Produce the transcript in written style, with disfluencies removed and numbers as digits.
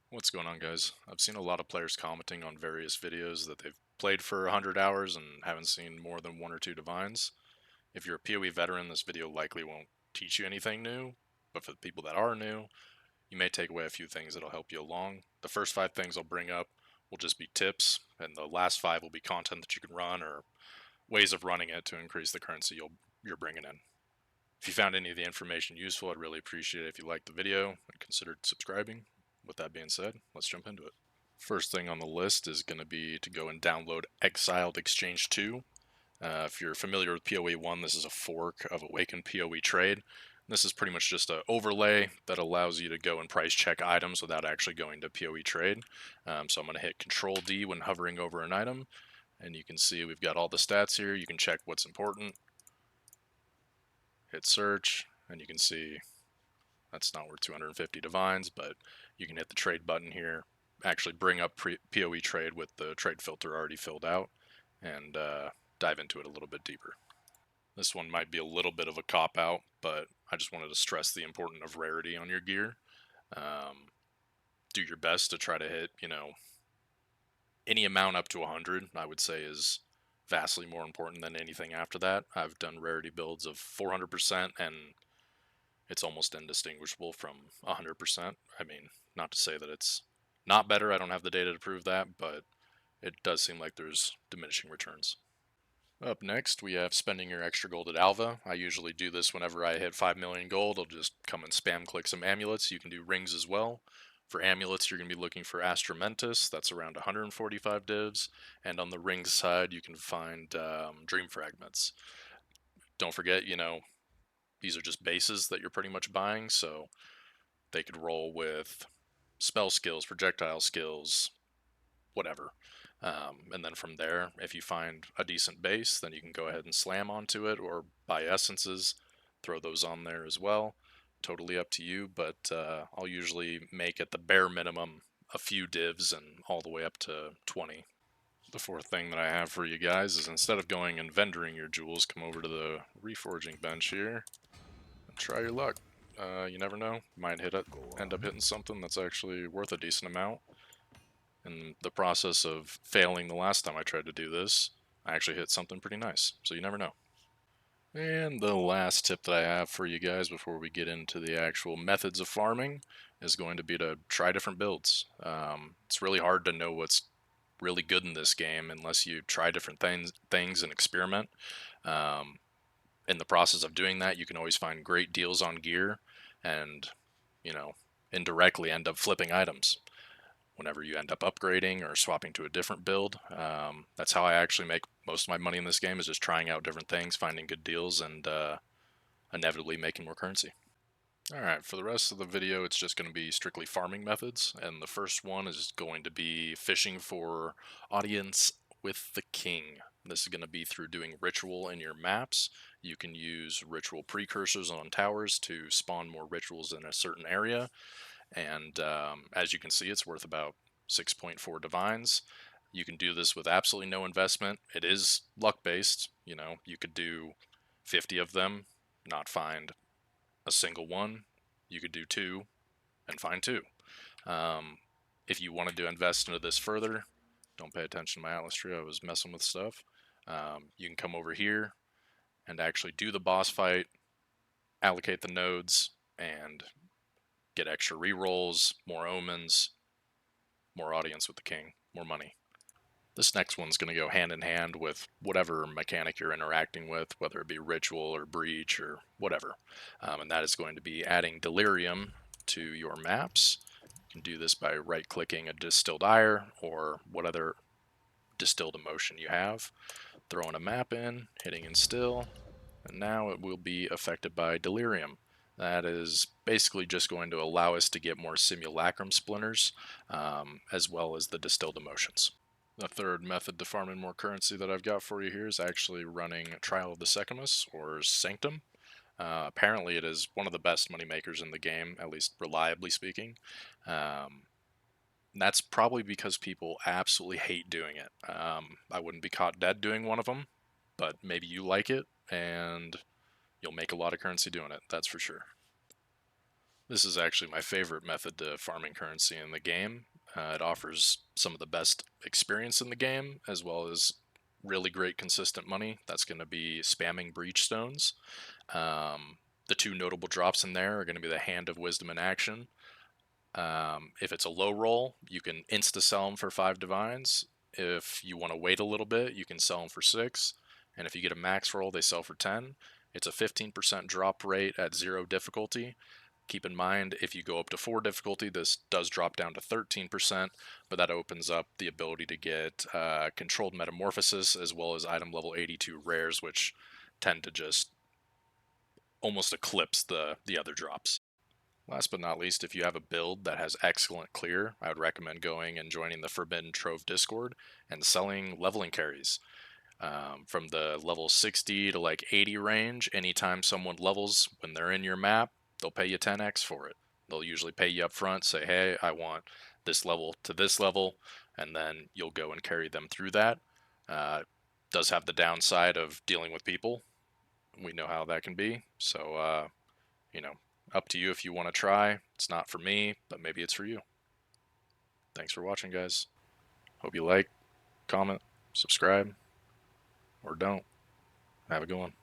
What's going on, guys? I've seen a lot of players commenting on various videos that they've played for 100 hours and haven't seen more than one or two divines. If you're a PoE veteran, this video likely won't teach you anything new, but for the people that are new, you may take away a few things that'll help you along. The first 5 things I'll bring up will just be tips, and the last 5 will be content that you can run or ways of running it to increase the currency you're bringing in. If you found any of the information useful, I'd really appreciate it if you liked the video and considered subscribing. With that being said, let's jump into it. First thing on the list is going to be to go and download Exile Exchange 2. If you're familiar with PoE 1, this is a fork of Awakened PoE Trade. This is pretty much just an overlay that allows you to go and price check items without actually going to PoE Trade. So I'm going to hit Control D when hovering over an item, and you can see we've got all the stats here. You can check what's important. Hit search, and you can see that's not worth 250 divines, but you can hit the trade button here, actually bring up PoE trade with the trade filter already filled out, and dive into it a little bit deeper. This one might be a little bit of a cop-out, but I just wanted to stress the importance of rarity on your gear. Do your best to try to hit, any amount up to 100, I would say is vastly more important than anything after that. I've done rarity builds of 400%, and it's almost indistinguishable from 100%. I mean, not to say that it's not better, I don't have the data to prove that, but it does seem like there's diminishing returns. Up next, we have spending your extra gold at Alva. I usually do this whenever I hit 5 million gold. I'll just come and spam click some amulets. You can do rings as well. For amulets, you're going to be looking for Astramentus. That's around 145 divs. And on the rings side, you can find Dream Fragments. Don't forget, these are just bases that you're pretty much buying, so they could roll with spell skills, projectile skills, whatever. And then from there, if you find a decent base, then you can go ahead and slam onto it or buy essences, throw those on there as well. Totally up to you, but I'll usually make at the bare minimum a few divs and all the way up to 20. The fourth thing that I have for you guys is instead of going and vendoring your jewels, come over to the reforging bench here and try your luck. You never know, you might end up hitting something that's actually worth a decent amount. In the process of failing the last time I tried to do this, I actually hit something pretty nice, so you never know. And the last tip that I have for you guys before we get into the actual methods of farming is going to be to try different builds. It's really hard to know what's really good in this game unless you try different things and experiment. In the process of doing that, you can always find great deals on gear and, indirectly end up flipping items whenever you end up upgrading or swapping to a different build. That's how I actually make most of my money in this game, is just trying out different things, finding good deals, and inevitably making more currency. Alright, for the rest of the video, it's just going to be strictly farming methods, and the first one is going to be fishing for audience with the king. This is going to be through doing ritual in your maps. You can use ritual precursors on towers to spawn more rituals in a certain area, and as you can see, it's worth about 6.4 divines. You can do this with absolutely no investment. It is luck based. You could do 50 of them, not find a single one. You could do 2 and find 2. If you wanted to invest into this further, don't pay attention to my Atlas tree, I was messing with stuff. You can come over here and actually do the boss fight, allocate the nodes, and get extra rerolls, more omens, more audience with the king, more money. This next one's going to go hand in hand with whatever mechanic you're interacting with, whether it be ritual or breach or whatever. And that is going to be adding Delirium to your maps. You can do this by right-clicking a distilled ire or what other distilled emotion you have, throwing a map in, hitting instill, and now it will be affected by Delirium. That is basically just going to allow us to get more simulacrum splinters, as well as the distilled emotions. The third method to farming more currency that I've got for you here is actually running Trial of the Seamus, or Sanctum. Apparently it is one of the best money makers in the game, at least reliably speaking. That's probably because people absolutely hate doing it. I wouldn't be caught dead doing one of them, but maybe you like it, and you'll make a lot of currency doing it, that's for sure. This is actually my favorite method to farming currency in the game. It offers some of the best experience in the game, as well as really great consistent money. That's going to be spamming breach stones. The two notable drops in there are going to be the Hand of Wisdom in action. If it's a low roll, you can insta sell them for 5 divines. If you want to wait a little bit, you can sell them for 6. And if you get a max roll, they sell for 10. It's a 15% drop rate at 0 difficulty. Keep in mind, if you go up to 4 difficulty, this does drop down to 13%, but that opens up the ability to get controlled metamorphosis as well as item level 82 rares, which tend to just almost eclipse the other drops. Last but not least, if you have a build that has excellent clear, I would recommend going and joining the Forbidden Trove Discord and selling leveling carries. From the level 60 to like 80 range, anytime someone levels when they're in your map, they'll pay you 10x for it. They'll usually pay you up front, say, hey, I want this level to this level, and then you'll go and carry them through that. Does have the downside of dealing with people. We know how that can be. So, you know, up to you if you want to try. It's not for me, but maybe it's for you. Thanks for watching, guys. Hope you like, comment, subscribe, or don't. Have a good one.